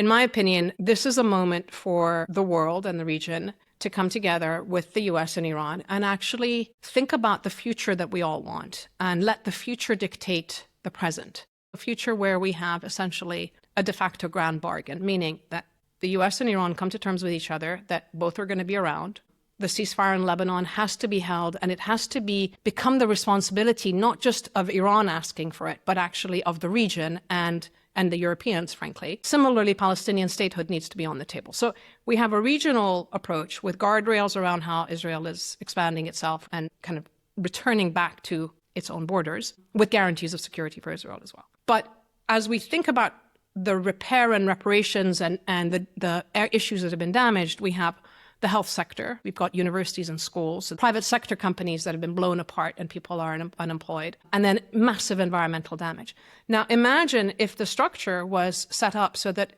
In my opinion, this is a moment for the world and the region to come together with the US and Iran and actually think about the future that we all want and let the future dictate the present. A future where we have essentially a de facto grand bargain, meaning that the US and Iran come to terms with each other, that both are going to be around. The ceasefire in Lebanon has to be held, and it has to become the responsibility not just of Iran asking for it, but actually of the region and the Europeans, frankly. Similarly, Palestinian statehood needs to be on the table. So we have a regional approach with guardrails around how Israel is expanding itself and kind of returning back to its own borders with guarantees of security for Israel as well. But as we think about the repair and reparations and the issues that have been damaged, we have the health sector. We've got universities and schools, private sector companies that have been blown apart and people are unemployed, and then massive environmental damage. Now, imagine if the structure was set up so that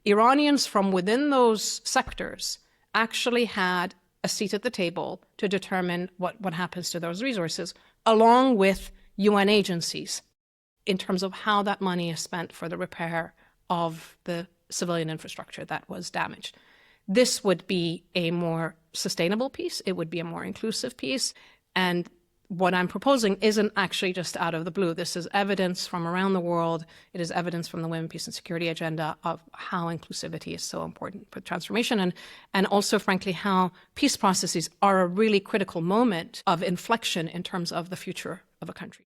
Iranians from within those sectors actually had a seat at the table to determine what happens to those resources, along with UN agencies, in terms of how that money is spent for the repair of the civilian infrastructure that was damaged. This would be a more sustainable peace. It would be a more inclusive peace. And what I'm proposing isn't actually just out of the blue. This is evidence from around the world. It is evidence from the Women, Peace and Security agenda of how inclusivity is so important for transformation and also, frankly, how peace processes are a really critical moment of inflection in terms of the future of a country.